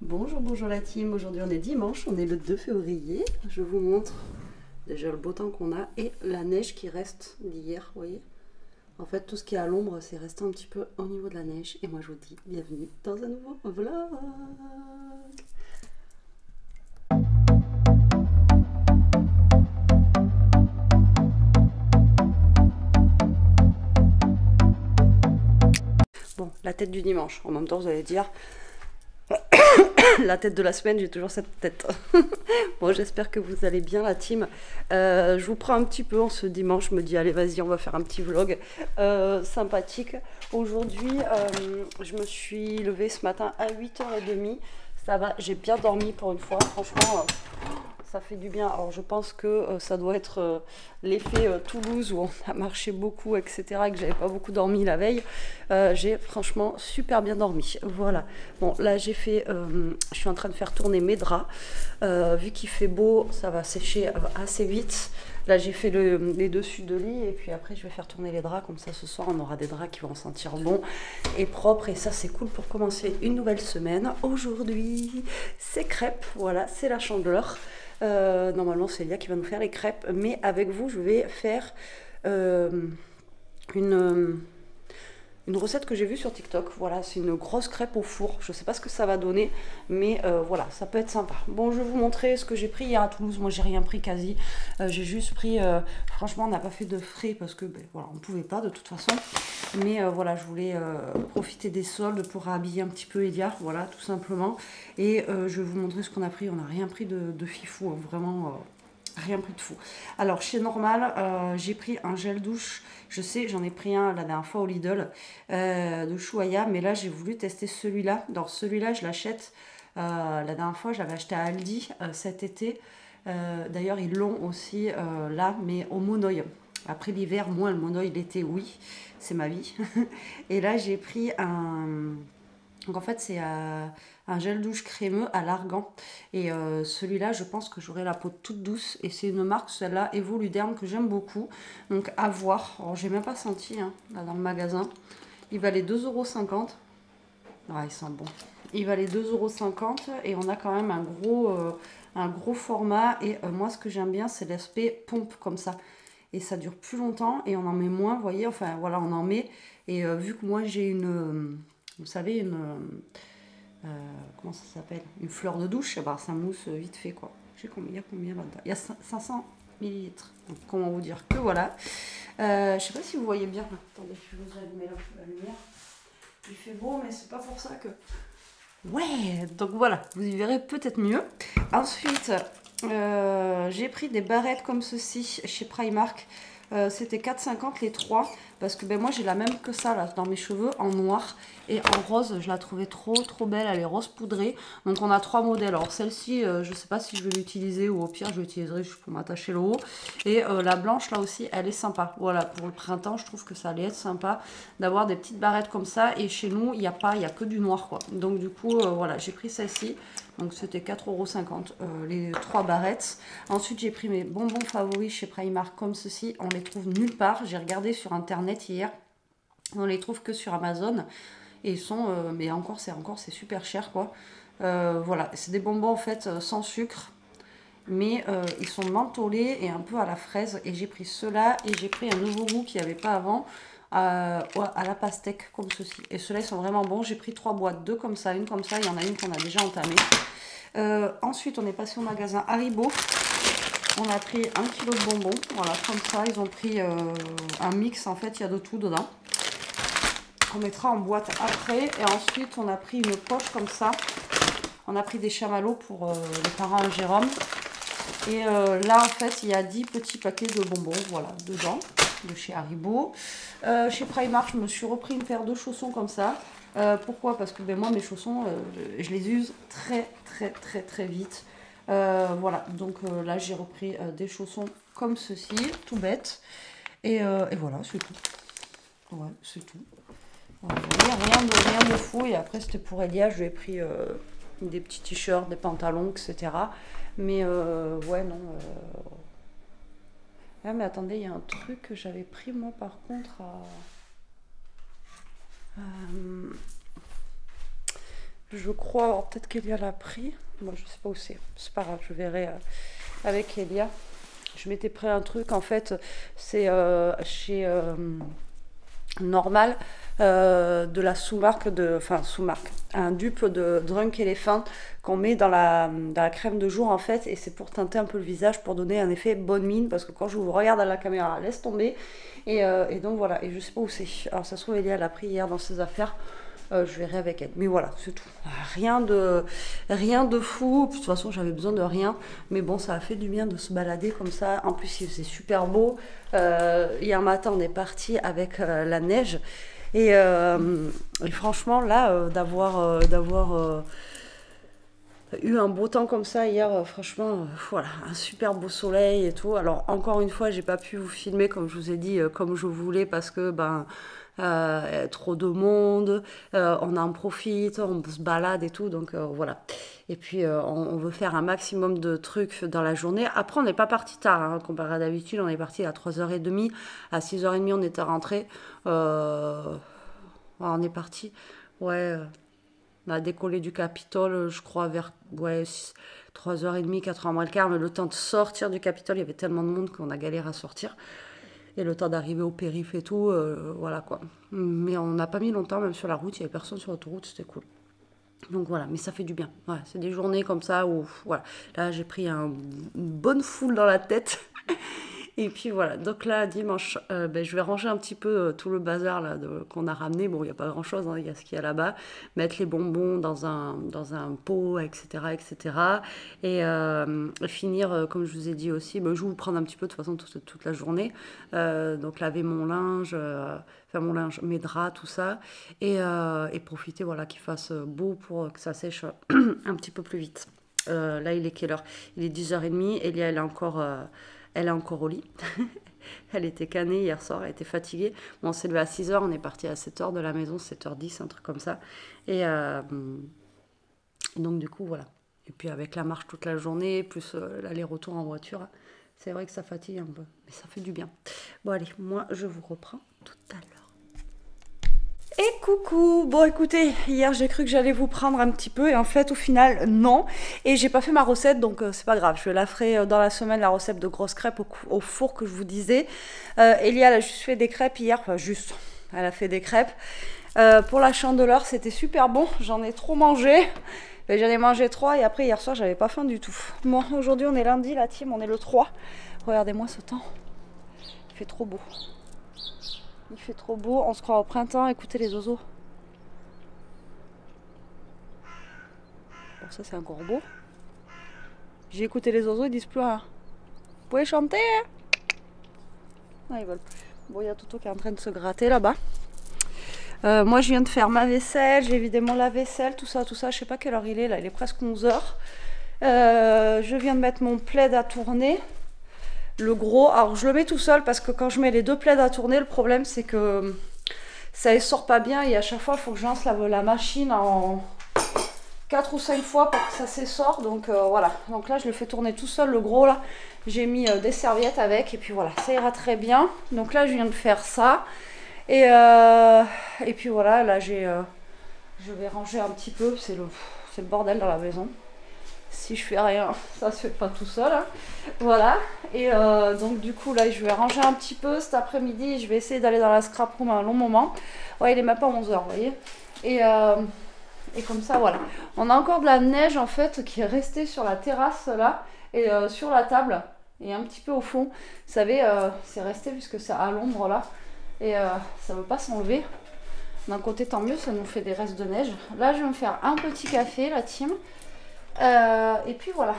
Bonjour, bonjour la team. Aujourd'hui on est dimanche, on est le 2 février. Je vous montre déjà le beau temps qu'on a et la neige qui reste d'hier, vous voyez. En fait tout ce qui est à l'ombre c'est resté un petit peu au niveau de la neige. Et moi je vous dis bienvenue dans un nouveau vlog. Bon, la tête du dimanche. En même temps vous allez dire... la tête de la semaine, j'ai toujours cette tête. Bon, j'espère que vous allez bien la team. Je vous prends un petit peu en ce dimanche, je me dis allez vas-y on va faire un petit vlog sympathique. Aujourd'hui je me suis levée ce matin à 8h30. Ça va, j'ai bien dormi pour une fois, franchement ça fait du bien. Alors je pense que ça doit être l'effet Toulouse où on a marché beaucoup, etc. et que j'avais pas beaucoup dormi la veille. J'ai franchement super bien dormi. Voilà. Bon là j'ai fait, je suis en train de faire tourner mes draps. Vu qu'il fait beau, ça va sécher assez vite. Là j'ai fait les dessus de lit et puis après je vais faire tourner les draps. Comme ça ce soir on aura des draps qui vont sentir bon et propre. Et ça c'est cool pour commencer une nouvelle semaine. Aujourd'hui c'est crêpes, voilà, c'est la Chandeleur. Normalement c'est Lia qui va nous faire les crêpes, mais avec vous je vais faire une recette que j'ai vue sur TikTok. Voilà, c'est une grosse crêpe au four. Je sais pas ce que ça va donner, mais voilà, ça peut être sympa. Bon, je vais vous montrer ce que j'ai pris hier à Toulouse. Moi, j'ai rien pris quasi. J'ai juste pris, franchement, on n'a pas fait de frais parce que, ben, voilà, on pouvait pas de toute façon. Mais voilà, je voulais profiter des soldes pour habiller un petit peu Elia, voilà, tout simplement. Et je vais vous montrer ce qu'on a pris. On n'a rien pris de fifou, hein, vraiment. Rien pris de fou. Alors chez Normal, j'ai pris un gel douche. Je sais, j'en ai pris un la dernière fois au Lidl de Chouaya, mais là j'ai voulu tester celui-là. Donc celui-là, je l'achète. La dernière fois, j'avais acheté à Aldi cet été. D'ailleurs, ils l'ont aussi là, mais au Monoï. Après l'hiver, moins le Monoï, l'été, oui, c'est ma vie. Et là, j'ai pris un. Donc en fait c'est un gel douche crémeux à l'argan. Et celui-là je pense que j'aurai la peau toute douce. Et c'est une marque, celle-là, Evoluderm, que j'aime beaucoup. Donc à voir. Alors j'ai même pas senti hein, là dans le magasin. Il valait 2,50 €. Ouais, il sent bon. Il valait 2,50 € et on a quand même un gros format. Et moi ce que j'aime bien c'est l'aspect pompe comme ça. Et ça dure plus longtemps et on en met moins, vous voyez. Enfin voilà, on en met. Et vu que moi j'ai une... vous savez, comment ça s'appelle? Une fleur de douche, bah, ça mousse vite fait quoi. Je sais combien, il y a combien là-dedans? Il y a 500 millilitres. Donc, comment vous dire que voilà. Je sais pas si vous voyez bien. Attendez, je vais vous allumer la lumière. Il fait beau, mais c'est pas pour ça que... Ouais, donc voilà, vous y verrez peut-être mieux. Ensuite, j'ai pris des barrettes comme ceci chez Primark. C'était 4,50 les 3 parce que ben, moi j'ai la même que ça là dans mes cheveux en noir et en rose. Je la trouvais trop belle, elle est rose poudrée. Donc on a 3 modèles. Alors celle-ci je sais pas si je vais l'utiliser ou au pire je l'utiliserai juste pour m'attacher le haut. Et la blanche là aussi elle est sympa. Voilà, pour le printemps je trouve que ça allait être sympa d'avoir des petites barrettes comme ça. Et chez nous il n'y a que du noir quoi. Donc du coup voilà, j'ai pris celle-ci. Donc c'était 4,50 € les 3 barrettes. Ensuite j'ai pris mes bonbons favoris chez Primark comme ceci. On les trouve nulle part. J'ai regardé sur internet hier. On les trouve que sur Amazon. Et ils sont, mais encore c'est super cher quoi. Voilà, c'est des bonbons en fait sans sucre. Mais ils sont mentholés et un peu à la fraise. Et j'ai pris ceux-là et j'ai pris un nouveau goût qu'il n'y avait pas avant. À la pastèque comme ceci. Et ceux-là ils sont vraiment bons. J'ai pris 3 boîtes, 2 comme ça, une comme ça. Il y en a une qu'on a déjà entamée. Ensuite on est passé au magasin Haribo. On a pris 1 kg de bonbons. Voilà, comme ça. Ils ont pris un mix. En fait il y a de tout dedans. On mettra en boîte après. Et ensuite on a pris une poche comme ça. On a pris des chamallows pour les parents de Jérôme. Et là en fait il y a 10 petits paquets de bonbons. Voilà, dedans. De chez Haribo. Chez Primark, je me suis repris une paire de chaussons comme ça. Pourquoi? Parce que ben, moi, mes chaussons, je les use très vite. Voilà, donc là, j'ai repris des chaussons comme ceci, tout bête. Et voilà, c'est tout. Ouais, c'est tout. Voilà, rien de fou. Et après, c'était pour Elia, je lui ai pris des petits t-shirts, des pantalons, etc. Mais ouais, non... Ah mais attendez, il y a un truc que j'avais pris moi par contre Je crois, alors peut-être qu'Elia l'a pris. Moi, je sais pas où c'est. C'est pas grave, je verrai avec Elia. Je m'étais pris un truc, en fait, c'est chez Normal, de la sous-marque, enfin sous-marque, un dupe de Drunk Elephant qu'on met dans la crème de jour, en fait, et c'est pour teinter un peu le visage, pour donner un effet bonne mine, parce que quand je vous regarde à la caméra, laisse tomber, et donc voilà, et je sais pas où c'est. Alors ça se trouve, Elia l'a pris hier dans ses affaires. Je verrai avec elle. Mais voilà, c'est tout. Rien de fou. De toute façon, j'avais besoin de rien. Mais bon, ça a fait du bien de se balader comme ça. En plus, il faisait super beau. Hier matin, on est parti avec la neige. Et franchement, là, d'avoir eu un beau temps comme ça hier, franchement, voilà, un super beau soleil et tout. Alors, encore une fois, j'ai pas pu vous filmer, comme je vous ai dit, comme je voulais, parce que, trop de monde, on en profite, on se balade et tout, donc voilà. Et puis on veut faire un maximum de trucs dans la journée. Après, on n'est pas parti tard, hein, comparé à d'habitude, on est parti à 3h30, à 6h30 on était rentré. On est parti, ouais, on a décollé du Capitole, je crois, vers 3h30, 4h moins le quart, mais le temps de sortir du Capitole, il y avait tellement de monde qu'on a galéré à sortir. Et le temps d'arriver au périph' et tout, voilà quoi. Mais on n'a pas mis longtemps, même sur la route, il n'y avait personne sur l'autoroute, c'était cool. Donc voilà, mais ça fait du bien. Ouais, c'est des journées comme ça où, voilà. Là, j'ai pris une bonne foule dans la tête. Et puis voilà, donc là, dimanche, je vais ranger un petit peu tout le bazar là, qu'on a ramené. Bon, il n'y a pas grand-chose, hein, il y a ce qu'il y a là-bas. Mettre les bonbons dans un pot, etc. etc. Et finir, comme je vous ai dit aussi, je vais vous prendre un petit peu de toute façon toute la journée. Donc laver mon linge, mes draps, tout ça. Et profiter, voilà, qu'il fasse beau pour que ça sèche un petit peu plus vite. Là, il est quelle heure? Il est 10h30. Elia, elle est encore au lit. Elle était canée hier soir, elle était fatiguée. Bon, on s'est levé à 6h, on est parti à 7h de la maison, 7h10, un truc comme ça. Et donc, du coup, voilà. Et puis, avec la marche toute la journée, plus l'aller-retour en voiture, c'est vrai que ça fatigue un peu. Mais ça fait du bien. Bon, allez, moi, je vous reprends tout à l'heure. Et coucou. Bon, écoutez, hier j'ai cru que j'allais vous prendre un petit peu et en fait au final non, et j'ai pas fait ma recette, donc c'est pas grave, je la ferai dans la semaine, la recette de grosses crêpes au four que je vous disais. Elia elle a juste fait des crêpes hier, enfin juste, elle a fait des crêpes. Pour la Chandeleur c'était super bon, j'en ai trop mangé, j'en ai mangé 3 et après hier soir j'avais pas faim du tout. Bon, aujourd'hui on est lundi la team, on est le 3, regardez-moi ce temps, il fait trop beau. Il fait trop beau, on se croit au printemps, écoutez les oiseaux. Bon, ça c'est un corbeau. J'ai écouté les oiseaux, ils disent plus rien. Vous pouvez chanter, hein? Non, ils veulent plus. Bon, il y a Toto qui est en train de se gratter là-bas. Moi je viens de faire ma vaisselle, j'ai vidé mon lave-vaisselle, tout ça, je sais pas quelle heure il est là, il est presque 11h. Je viens de mettre mon plaid à tourner. Le gros, alors je le mets tout seul parce que quand je mets les deux plaids à tourner, le problème c'est que ça essore pas bien et à chaque fois il faut que je lance la machine en 4 ou 5 fois pour que ça s'essore. Donc voilà, donc là je le fais tourner tout seul, le gros là. J'ai mis des serviettes avec et puis voilà, ça ira très bien. Donc là je viens de faire ça et puis voilà, là je vais ranger un petit peu, c'est le bordel dans la maison. Si je fais rien, ça se fait pas tout seul, hein. Voilà, et donc du coup là je vais ranger un petit peu cet après-midi, je vais essayer d'aller dans la scrap room un long moment. Ouais, il est même pas 11h, vous voyez, et comme ça voilà, on a encore de la neige en fait qui est restée sur la terrasse là et sur la table et un petit peu au fond, vous savez, c'est resté puisque c'est à l'ombre là et ça veut pas s'enlever. D'un côté tant mieux, ça nous fait des restes de neige. Là je vais me faire un petit café la team. Et puis voilà,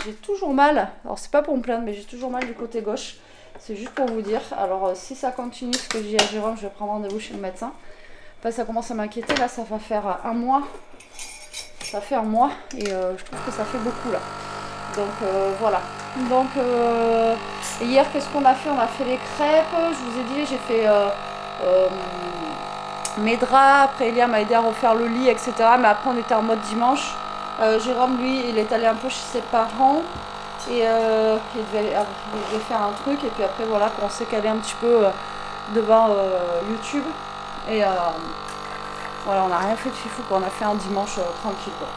j'ai toujours mal, alors c'est pas pour me plaindre mais j'ai toujours mal du côté gauche, c'est juste pour vous dire. Alors si ça continue, ce que je dis à Jérôme, je vais prendre rendez-vous chez le médecin. Enfin, ça commence à m'inquiéter, là ça va faire un mois, ça fait un mois et je trouve que ça fait beaucoup là. Donc voilà, donc hier qu'est-ce qu'on a fait? On a fait les crêpes, je vous ai dit j'ai fait mes draps, après Elia m'a aidé à refaire le lit etc, mais après on était en mode dimanche. Jérôme, lui, il est allé un peu chez ses parents et il devait faire un truc. Et puis après, voilà, on s'est calé un petit peu devant YouTube. Et Voilà, on n'a rien fait de fifou, quoi. On a fait un dimanche tranquille, quoi.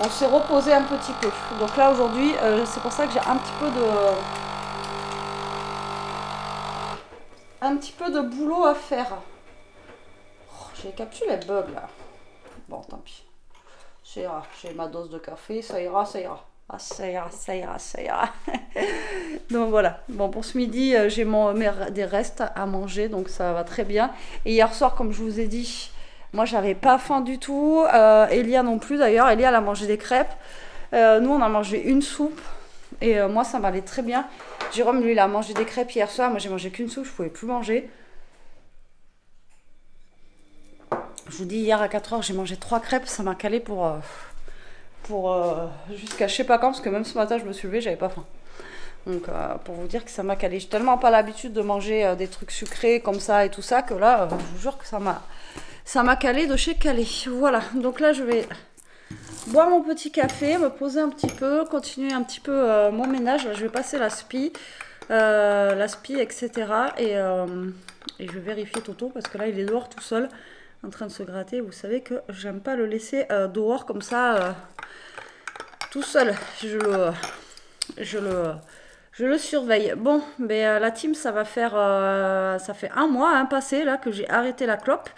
On s'est reposé un petit peu. Donc là, aujourd'hui, c'est pour ça que j'ai un petit peu de boulot à faire. Oh, j'ai capté les bugs, là. Bon, tant pis. Ça ira. J'ai ma dose de café, ça ira, ça ira. Ah, ça ira, ça ira, ça ira. Donc voilà. Bon, pour ce midi, j'ai des restes à manger, donc ça va très bien. Et hier soir, comme je vous ai dit, moi, j'avais pas faim du tout. Elia non plus, d'ailleurs. Elia, elle a mangé des crêpes. Nous, on a mangé une soupe. Et moi, ça m'allait très bien. Jérôme, lui, il a mangé des crêpes hier soir. Moi, j'ai mangé qu'une soupe. Je pouvais plus manger. Je vous dis, hier à 4 h, j'ai mangé 3 crêpes. Ça m'a calé pour jusqu'à je sais pas quand. Parce que même ce matin, je me suis levée, j'avais pas faim. Donc, pour vous dire que ça m'a calé. J'ai tellement pas l'habitude de manger des trucs sucrés comme ça et tout ça. Que là, je vous jure que ça m'a calé de chez calé. Voilà. Donc là, je vais boire mon petit café, me poser un petit peu, continuer un petit peu mon ménage. Là, je vais passer la spie, etc. Et je vais vérifier Toto parce que là, il est dehors tout seul, en train de se gratter. Vous savez que j'aime pas le laisser dehors comme ça, tout seul. Je le surveille. Bon, mais la team, ça fait 1 mois passé là que j'ai arrêté la clope.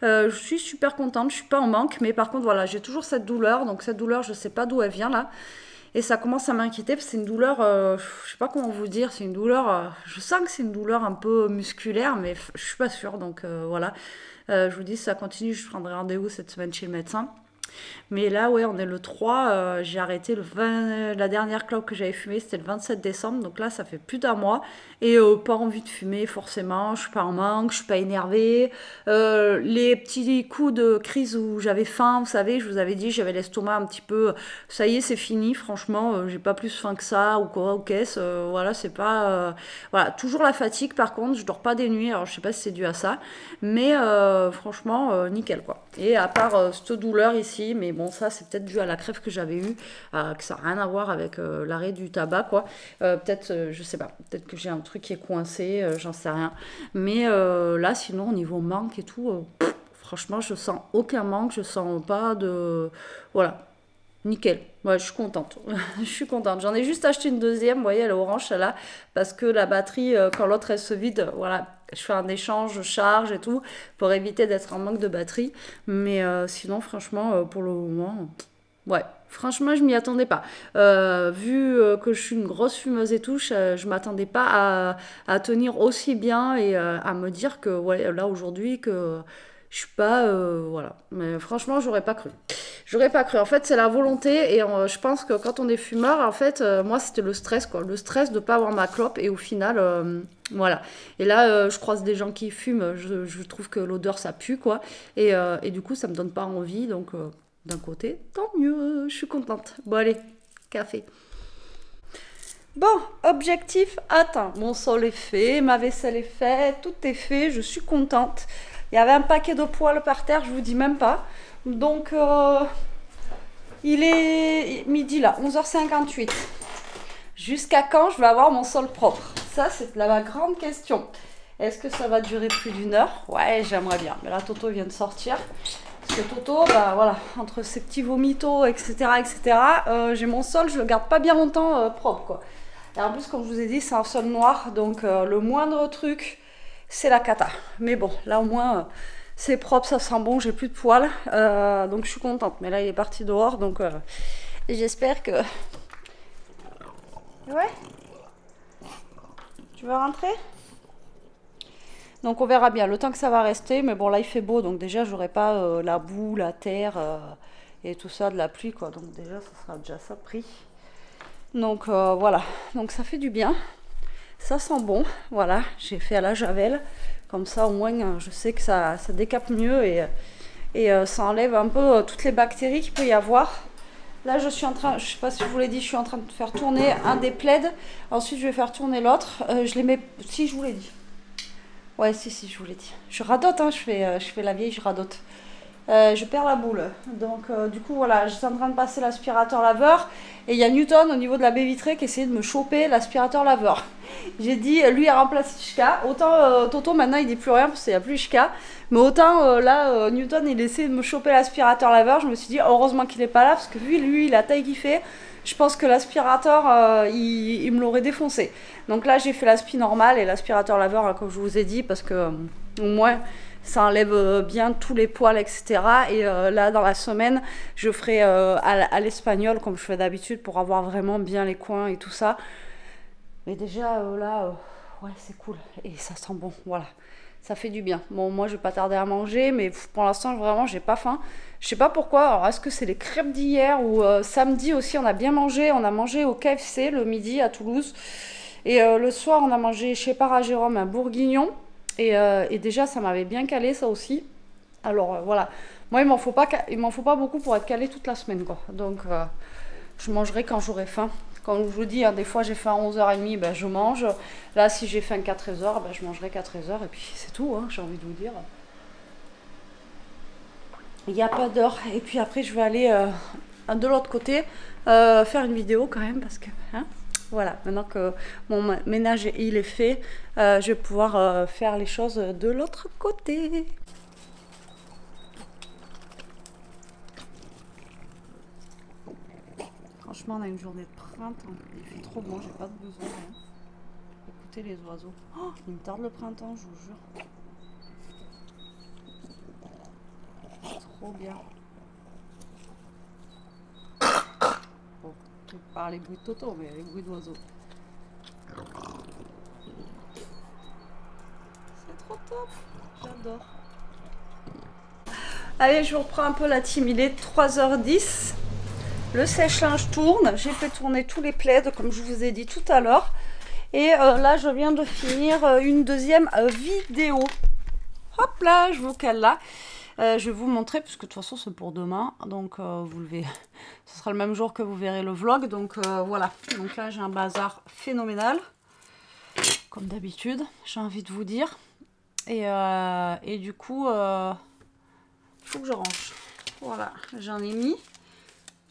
Je suis super contente, je suis pas en manque, mais par contre voilà, j'ai toujours cette douleur, donc cette douleur, je sais pas d'où elle vient là, et ça commence à m'inquiéter parce que c'est une douleur, je sais pas comment vous dire, c'est une douleur, je sens que c'est une douleur un peu musculaire, mais je suis pas sûre, donc voilà, je vous dis, si ça continue, je prendrai rendez-vous cette semaine chez le médecin. Mais là, ouais, on est le 3, j'ai arrêté la dernière clope que j'avais fumée, c'était le 27 décembre, donc là, ça fait plus d'1 mois, et pas envie de fumer, forcément, je suis pas en manque, je suis pas énervée, les petits coups de crise où j'avais faim, vous savez, je vous avais dit, j'avais l'estomac un petit peu, ça y est, c'est fini, franchement, j'ai pas plus faim que ça, ou quoi, ou qu'est-ce, voilà, c'est pas, voilà, toujours la fatigue, par contre, je dors pas des nuits, alors je sais pas si c'est dû à ça, mais franchement, nickel, quoi. Et à part cette douleur ici, mais bon, ça c'est peut-être dû à la crève que j'avais eue, que ça n'a rien à voir avec l'arrêt du tabac, quoi. Peut-être, je sais pas, peut-être que j'ai un truc qui est coincé, j'en sais rien. Mais là, sinon, au niveau manque et tout, franchement, je sens aucun manque, je sens pas de. Voilà. Nickel, ouais, je suis contente. Je suis contente. J'en ai juste acheté une deuxième, vous voyez, elle est orange, celle-là, parce que la batterie, quand l'autre elle se vide, voilà, je fais un échange, je charge et tout, pour éviter d'être en manque de batterie. Mais sinon, franchement, pour le moment, ouais, franchement, je m'y attendais pas. Vu que je suis une grosse fumeuse et tout, je m'attendais pas à tenir aussi bien et à me dire que, ouais, là aujourd'hui, que je suis pas, voilà. Mais franchement, j'aurais pas cru. J'aurais pas cru. En fait, c'est la volonté. Et je pense que quand on est fumeur, en fait, moi, c'était le stress, quoi. Le stress de pas avoir ma clope. Et au final, voilà. Et là, je croise des gens qui fument. Je trouve que l'odeur, ça pue, quoi. Et du coup, ça me donne pas envie. Donc, d'un côté, tant mieux. Je suis contente. Bon, allez, café. Bon, objectif atteint. Mon sol est fait, ma vaisselle est faite, tout est fait. Je suis contente. Il y avait un paquet de poêles par terre, je vous dis même pas. Donc, il est midi là, 11h58. Jusqu'à quand je vais avoir mon sol propre? Ça, c'est la grande question. Est-ce que ça va durer plus d'1 heure? Ouais, j'aimerais bien. Mais là, Toto vient de sortir. Parce que Toto, bah voilà, entre ses petits vomitos, etc., j'ai mon sol, je le garde pas bien longtemps propre, quoi. Et en plus, comme je vous ai dit, c'est un sol noir. Donc, le moindre truc, c'est la cata. Mais bon, là, au moins... c'est propre, ça sent bon, j'ai plus de poils, donc je suis contente. Mais là, il est parti dehors, donc j'espère que... Ouais. Tu veux rentrer? Donc on verra bien, le temps que ça va rester. Mais bon, là, il fait beau, donc déjà, j'aurai pas la boue, la terre et tout ça, de la pluie, quoi. Donc déjà, ça sera déjà ça pris. Donc voilà, donc ça fait du bien. Ça sent bon, voilà, j'ai fait à la javel. Comme ça, au moins, je sais que ça décape mieux et ça enlève un peu toutes les bactéries qu'il peut y avoir. Là, je suis en train, je sais pas si je vous l'ai dit, je suis en train de faire tourner un des plaids. Ensuite, je vais faire tourner l'autre. Je les mets, si je vous l'ai dit. Ouais, si, je vous l'ai dit. Je radote, hein, je fais la vieille, je radote. je perds la boule. Donc du coup voilà, j'étais en train de passer l'aspirateur laveur et il y a Newton au niveau de la baie vitrée qui essayait de me choper l'aspirateur laveur. J'ai dit, lui a remplacé Ishka. Autant Toto maintenant il dit plus rien parce qu'il n'y a plus Ishka. Mais autant là, Newton il essaie de me choper l'aspirateur laveur. Je me suis dit heureusement qu'il n'est pas là parce que vu lui la taille qu'il fait, je pense que l'aspirateur il me l'aurait défoncé. Donc là j'ai fait l'aspi normal et l'aspirateur laveur là, comme je vous ai dit parce que au moins ça enlève bien tous les poils, etc. Et là, dans la semaine, je ferai à l'espagnol, comme je fais d'habitude, pour avoir vraiment bien les coins et tout ça. Mais déjà, là, ouais, c'est cool. Et ça sent bon, voilà. Ça fait du bien. Bon, moi, je vais pas tarder à manger, mais pour l'instant, vraiment, j'ai pas faim. Je sais pas pourquoi. Alors, est-ce que c'est les crêpes d'hier ou samedi aussi, on a bien mangé. On a mangé au KFC le midi à Toulouse. Et le soir, on a mangé chez Parajérôme un bourguignon. Et déjà, ça m'avait bien calé, ça aussi. Alors, voilà. Moi, il m'en faut pas beaucoup pour être calé toute la semaine, quoi. Donc, je mangerai quand j'aurai faim. Comme je vous dis, hein, des fois, j'ai faim à 11h30, ben, je mange. Là, si j'ai faim qu'à 13h, ben, je mangerai qu'à 13h. Et puis, c'est tout, hein, j'ai envie de vous dire. Il n'y a pas d'heure. Et puis après, je vais aller de l'autre côté faire une vidéo quand même, parce que... Hein, voilà, maintenant que mon ménage il est fait, je vais pouvoir faire les choses de l'autre côté. Franchement, on a une journée de printemps. Il fait trop bon, j'ai pas de besoin. Hein. Écoutez les oiseaux. Oh, il me tarde le printemps, je vous jure. Trop bien. Bon, pas les bruits de Toto, mais les bruits d'oiseaux. C'est trop top. J'adore. Allez, je vous reprends un peu la team. Il est 3h10. Le sèche-linge tourne. J'ai fait tourner tous les plaids, comme je vous ai dit tout à l'heure. Et là, je viens de finir une deuxième vidéo. Hop là, je vous cale là. Je vais vous montrer, puisque de toute façon, c'est pour demain. Donc, vous le verrez. Ce sera le même jour que vous verrez le vlog. Donc, voilà. Donc là, j'ai un bazar phénoménal. Comme d'habitude, j'ai envie de vous dire. Et du coup, il faut que je range. Voilà, j'en ai mis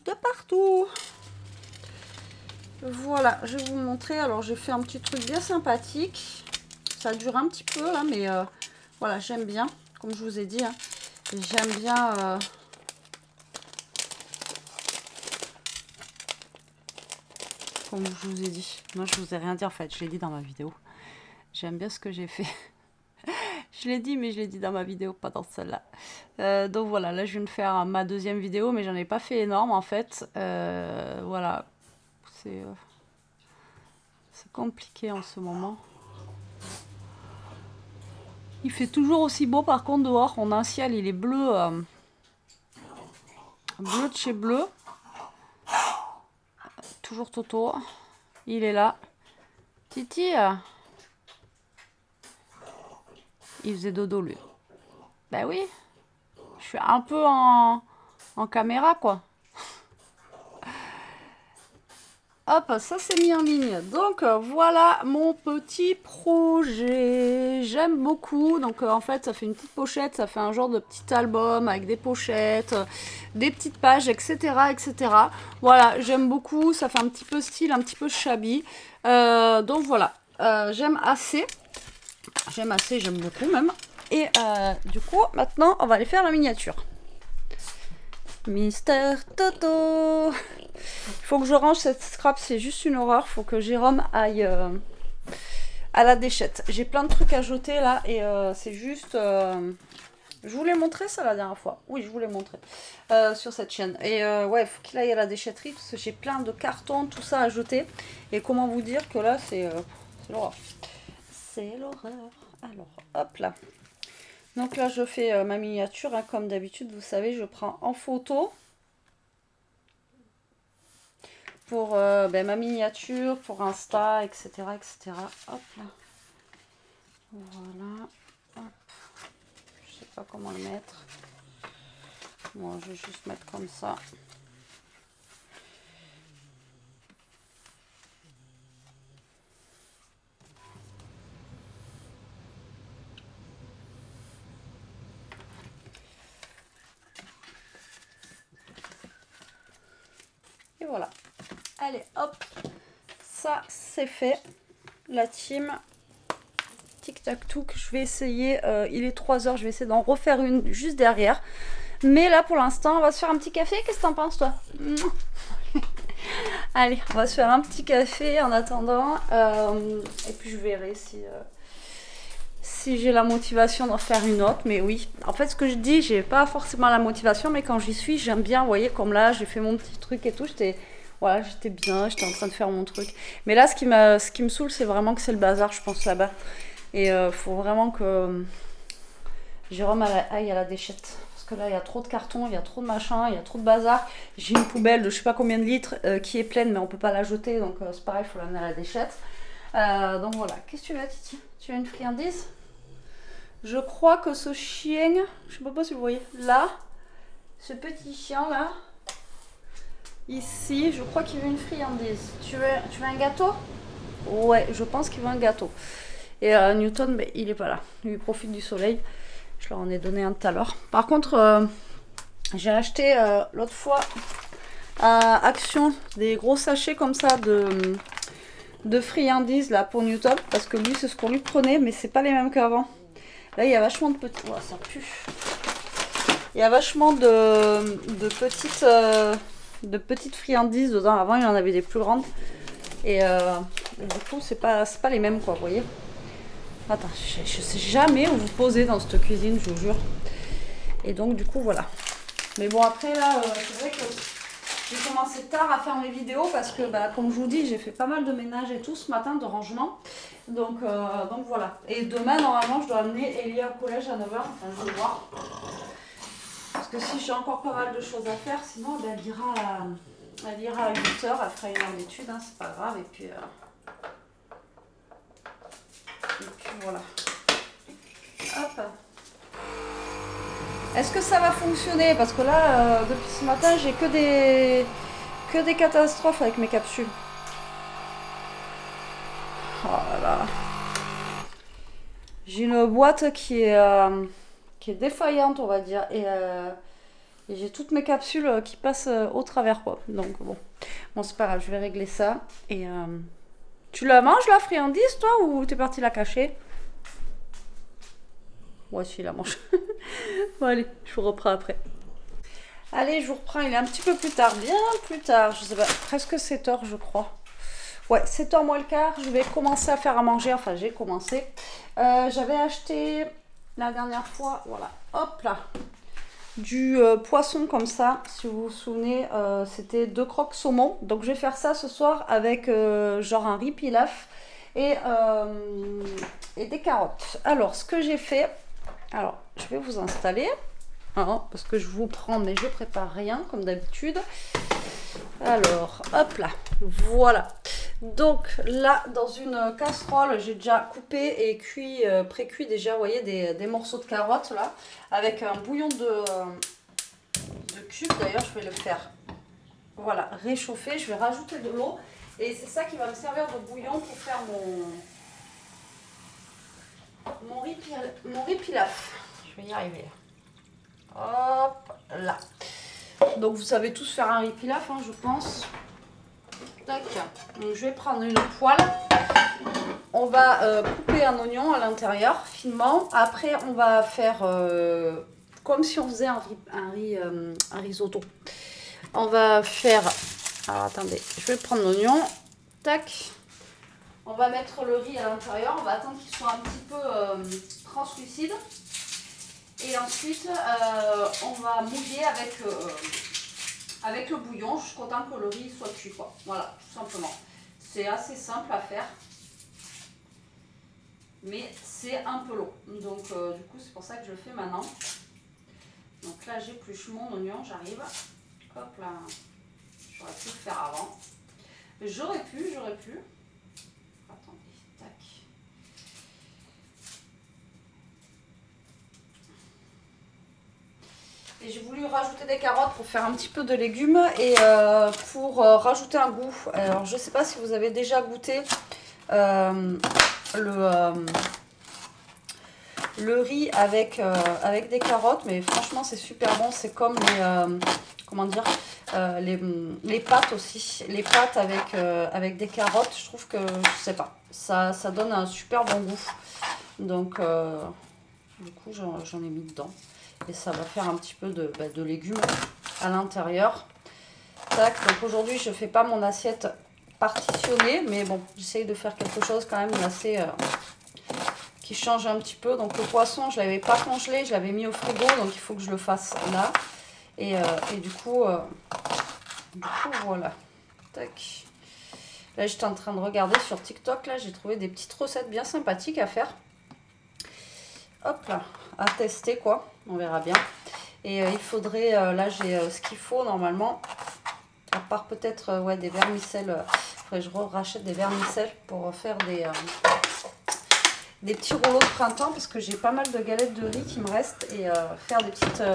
de partout. Voilà, je vais vous montrer. Alors, j'ai fait un petit truc bien sympathique. Ça dure un petit peu, là, mais voilà, j'aime bien. Comme je vous ai dit, hein, j'aime bien... comme je vous ai dit. Moi, je vous ai rien dit, en fait. Je l'ai dit dans ma vidéo. J'aime bien ce que j'ai fait. Je l'ai dit, mais je l'ai dit dans ma vidéo, pas dans celle-là. Donc, voilà, là, je viens de faire ma deuxième vidéo, mais j'en ai pas fait énorme, en fait. Voilà. C'est compliqué en ce moment. Il fait toujours aussi beau par contre dehors. On a un ciel, il est bleu. Bleu de chez bleu. Toujours Toto. Il est là. Titi. Il faisait dodo lui. Ben oui. Je suis un peu en caméra quoi. Hop, ça c'est mis en ligne. Donc voilà mon petit projet. J'aime beaucoup. Donc en fait, ça fait une petite pochette, ça fait un genre de petit album avec des pochettes, des petites pages, etc. etc. Voilà, j'aime beaucoup. Ça fait un petit peu style, un petit peu shabby. Donc voilà, j'aime assez. J'aime beaucoup même. Et du coup, maintenant, on va aller faire la miniature. Mister Toto. Il faut que je range cette scrap, c'est juste une horreur. Il faut que Jérôme aille à la déchette. J'ai plein de trucs à jeter là et c'est juste... Je vous l'ai montré ça la dernière fois. Oui, je vous l'ai montré sur cette chaîne. Et ouais, il faut qu'il aille à la déchetterie parce que j'ai plein de cartons, tout ça à jeter. Et comment vous dire que là, c'est l'horreur. C'est l'horreur. Alors, hop là. Donc là, je fais ma miniature. Hein, comme d'habitude, vous savez, je prends en photo pour ma miniature, pour Insta, etc. etc. Hop là. Voilà. Hop. Je sais pas comment le mettre. Bon, je vais juste mettre comme ça. Et voilà. Allez, hop. Ça, c'est fait. La team tic-tac-touc, je vais essayer. Il est 3 h, je vais essayer d'en refaire une juste derrière. Mais là, pour l'instant, on va se faire un petit café. Qu'est-ce que t'en penses, toi? Allez, on va se faire un petit café en attendant. Et puis, je verrai si j'ai la motivation d'en faire une autre. Mais oui, en fait, ce que je dis, j'ai pas forcément la motivation. Mais quand j'y suis, j'aime bien. Vous voyez, comme là, j'ai fait mon petit truc et tout. Voilà, j'étais bien, j'étais en train de faire mon truc. Mais là, ce qui me saoule, c'est vraiment que c'est le bazar, je pense, là-bas. Et faut vraiment que Jérôme aille à la déchette. Parce que là, il y a trop de cartons, il y a trop de machins, il y a trop de bazar. J'ai une poubelle de je sais pas combien de litres qui est pleine, mais on peut pas la jeter. Donc c'est pareil, il faut l'amener à la déchette. Donc voilà. Qu'est-ce que tu veux, Titi? Tu as une friandise? Je crois que ce chien, je sais pas si vous voyez, là, ce petit chien-là, ici, je crois qu'il veut une friandise. Tu veux un gâteau? Ouais, je pense qu'il veut un gâteau. Et Newton, mais il est pas là. Il profite du soleil. Je leur en ai donné un tout à l'heure. Par contre, j'ai acheté l'autre fois à Action des gros sachets comme ça de friandises là pour Newton. Parce que lui, c'est ce qu'on lui prenait, mais c'est pas les mêmes qu'avant. Là, il y a vachement de petits... Oh, ça pue. Il y a vachement de petites friandises dedans. Avant, il y en avait des plus grandes. Et du coup, c'est pas les mêmes, quoi, vous voyez. Attends, je sais jamais où vous posez dans cette cuisine, je vous jure. Et donc, du coup, voilà. Mais bon, après, là, c'est vrai que j'ai commencé tard à faire mes vidéos parce que, bah, comme je vous dis, j'ai fait pas mal de ménage et tout ce matin, de rangement. Donc voilà. Et demain, normalement, je dois amener Elia au collège à 9 h. Enfin, je vais voir. Parce que si j'ai encore pas mal de choses à faire, sinon, bah, elle ira à 8 h, elle fera une heure d'études, hein, c'est pas grave. Et puis voilà. Hop. Est-ce que ça va fonctionner? Parce que là, depuis ce matin, j'ai que des catastrophes avec mes capsules. Oh là là. J'ai une boîte qui est défaillante, on va dire. Et j'ai toutes mes capsules qui passent au travers, quoi. Donc bon, c'est pas grave, je vais régler ça. Et tu la manges, la friandise, toi, ou t'es parti la cacher? Ouais, si, la mange. Bon, allez, je vous reprends après. Allez, je vous reprends, il est un petit peu plus tard, bien plus tard, je sais pas, presque 7 h, je crois. Ouais, 7 h moins le quart, je vais commencer à faire à manger, enfin, j'ai commencé. J'avais acheté la dernière fois, voilà, hop là, du poisson comme ça, si vous vous souvenez, c'était 2 croques saumon. Donc, je vais faire ça ce soir avec genre un riz pilaf et des carottes. Alors, ce que j'ai fait... Alors, je vais vous installer, hein, parce que je vous prends, mais je prépare rien, comme d'habitude. Alors, hop là, voilà. Donc là, dans une casserole, j'ai déjà coupé et cuit, pré-cuit déjà, vous voyez, des morceaux de carottes, là, avec un bouillon de cubes. D'ailleurs, je vais le faire, voilà, réchauffer. Je vais rajouter de l'eau, et c'est ça qui va me servir de bouillon pour faire mon riz pilaf. Je vais y arriver. Hop là. Donc vous savez tous faire un riz pilaf, hein, je pense. Tac. Donc, je vais prendre une poêle. On va couper un oignon à l'intérieur finement. Après on va faire comme si on faisait un risotto. On va faire... Alors attendez, je vais prendre l'oignon. Tac. On va mettre le riz à l'intérieur, on va attendre qu'il soit un petit peu translucide. Et ensuite, on va mouiller avec le bouillon jusqu'au temps que le riz soit cuit, quoi. Voilà, tout simplement. C'est assez simple à faire. Mais c'est un peu long. Donc, du coup, c'est pour ça que je le fais maintenant. Donc là, j'épluche mon oignon, j'arrive. Hop là. J'aurais pu le faire avant. J'aurais pu. Et j'ai voulu rajouter des carottes pour faire un petit peu de légumes et pour rajouter un goût. Alors je ne sais pas si vous avez la le riz avec des carottes, mais franchement c'est super bon. C'est comme les, comment dire, les pâtes aussi. Les pâtes avec des carottes, je trouve que, je sais pas, ça donne un super bon goût. Donc du coup j'en ai mis dedans. Et ça va faire un petit peu de légumes à l'intérieur. Tac, donc aujourd'hui je fais pas mon assiette partitionnée, mais bon, j'essaye de faire quelque chose quand même d'assez qui change un petit peu. Donc le poisson, je l'avais pas congelé, je l'avais mis au frigo, donc il faut que je le fasse là. Et du coup voilà. Tac. Là j'étais en train de regarder sur TikTok, là j'ai trouvé des petites recettes bien sympathiques à faire. Hop là, à tester quoi, on verra bien. Et il faudrait, là j'ai ce qu'il faut normalement. À part peut-être ouais, des vermicelles, il faudrait que je rachète des vermicelles pour faire des petits rouleaux de printemps, parce que j'ai pas mal de galettes de riz qui me restent, et faire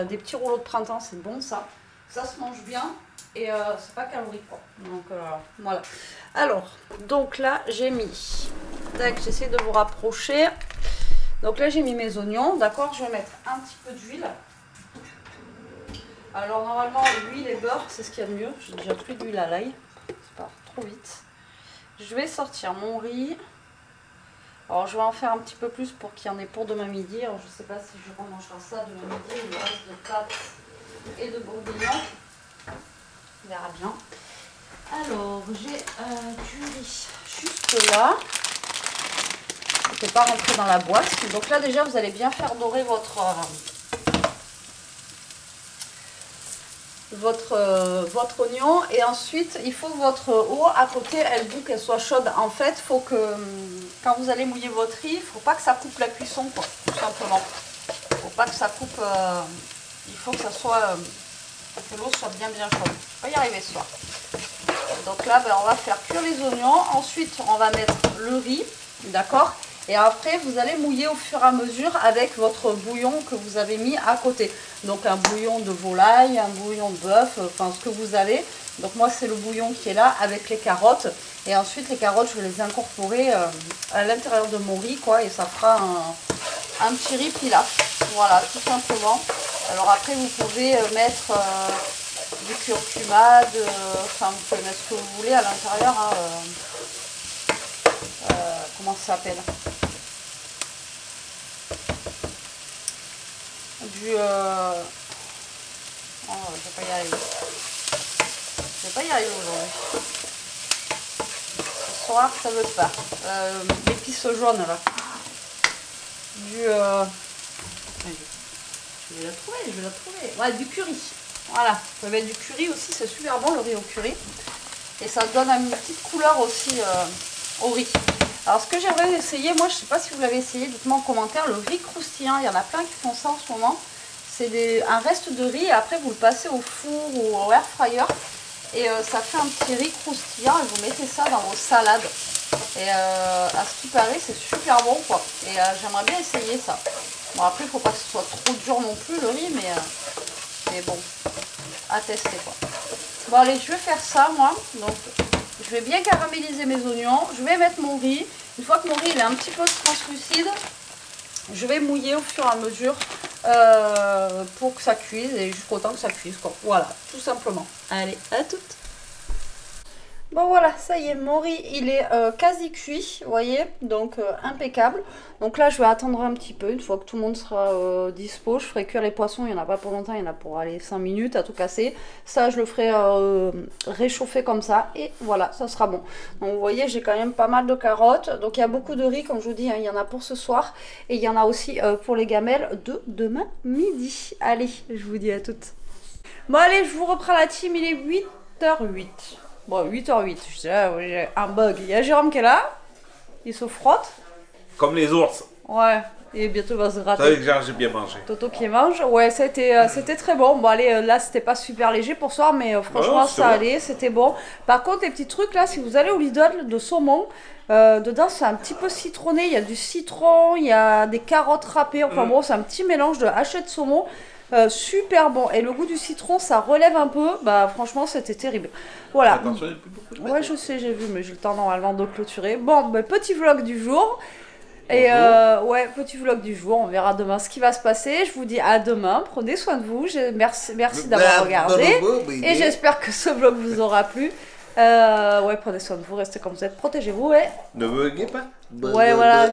des petits rouleaux de printemps, c'est bon ça. Ça se mange bien et c'est pas calorique quoi. Donc voilà. Alors, donc là j'ai mis, tac, j'essaie de vous rapprocher. Donc là j'ai mis mes oignons, d'accord, je vais mettre un petit peu d'huile. Alors normalement l'huile et beurre c'est ce qu'il y a de mieux, j'ai déjà plus d'huile à l'ail, c'est pas trop vite. Je vais sortir mon riz, alors je vais en faire un petit peu plus pour qu'il y en ait pour demain midi. Alors je sais pas si je remangera ça demain midi, il me reste de pâtes et de bourguignon, on verra bien. Alors j'ai du riz juste là, je ne pas rentrer dans la boîte. Donc là déjà vous allez bien faire dorer votre oignon, et ensuite il faut que votre eau à côté elle bout, qu'elle soit chaude. En fait il faut que quand vous allez mouiller votre riz, il ne faut pas que ça coupe la cuisson quoi, tout simplement. Il ne faut pas que ça coupe, il faut que ça soit que l'eau soit bien chaude. On va y arriver ce soir. Donc là on va faire cuire les oignons, ensuite on va mettre le riz, d'accord. Et après, vous allez mouiller au fur et à mesure avec votre bouillon que vous avez mis à côté. Donc un bouillon de volaille, un bouillon de bœuf, enfin ce que vous avez. Donc moi, c'est le bouillon qui est là avec les carottes. Et ensuite, les carottes, je vais les incorporer à l'intérieur de mon riz, quoi. Et ça fera un petit riz pilaf. Voilà, tout simplement. Alors après, vous pouvez mettre du curcuma, enfin, vous pouvez mettre ce que vous voulez à l'intérieur. Hein, comment ça s'appelle? Oh, je vais pas y arriver. Je vais pas y arriver aujourd'hui. Ce soir, ça veut pas. L'épice jaune là. Je vais la trouver. Ouais, du curry. Voilà. Vous pouvez mettre du curry aussi, c'est super bon le riz au curry. Et ça donne une petite couleur aussi au riz. Alors ce que j'aimerais essayer, moi je sais pas si vous l'avez essayé, dites-moi en commentaire, le riz croustillant. Il y en a plein qui font ça en ce moment. C'est un reste de riz et après vous le passez au four ou au air fryer. Et ça fait un petit riz croustillant et vous mettez ça dans vos salades. Et à ce qui paraît c'est super bon quoi. Et j'aimerais bien essayer ça. Bon après il ne faut pas que ce soit trop dur non plus le riz, mais bon, à tester quoi. Bon allez, je vais faire ça moi. Donc je vais bien caraméliser mes oignons. Je vais mettre mon riz. Une fois que mon riz il est un petit peu translucide, je vais mouiller au fur et à mesure pour que ça cuise et jusqu'au temps que ça cuise quoi. Voilà, tout simplement. Allez, à toutes. Bon voilà, ça y est, mon riz il est quasi cuit, vous voyez, donc impeccable. Donc là je vais attendre un petit peu, une fois que tout le monde sera dispo, je ferai cuire les poissons, il n'y en a pas pour longtemps, il y en a pour aller 5 minutes à tout casser. Ça je le ferai réchauffer comme ça et voilà, ça sera bon. Donc vous voyez, j'ai quand même pas mal de carottes, donc il y a beaucoup de riz comme je vous dis, hein, il y en a pour ce soir et il y en a aussi pour les gamelles de demain midi. Allez, je vous dis à toutes. Bon allez, je vous reprends la team, il est 8h08. Bon, 8h08, j'ai un bug. Il y a Jérôme qui est là, il se frotte. Comme les ours. Ouais, et bientôt il va se gratter. Ça veut dire que j'ai bien mangé. Toto qui mange, ouais, c'était très bon. Bon, allez, là c'était pas super léger pour ce soir, mais franchement ça allait, c'était bon. Par contre, les petits trucs là, si vous allez au Lidl de saumon, dedans c'est un petit peu citronné. Il y a du citron, il y a des carottes râpées. Enfin bon, c'est un petit mélange de haché de saumon. Super bon, et le goût du citron ça relève un peu, bah franchement c'était terrible. Voilà. Attention, il n'y a plus beaucoup de Ouais, je sais, j'ai vu, mais j'ai le temps normalement de clôturer. Bon, bah, petit vlog du jour. Et ouais, petit vlog du jour, on verra demain ce qui va se passer. Je vous dis à demain, prenez soin de vous. Merci d'avoir regardé. Et j'espère que ce vlog vous aura plu. Ouais, prenez soin de vous, restez comme vous êtes, protégez-vous et... Ne buguez pas. Ouais, voilà.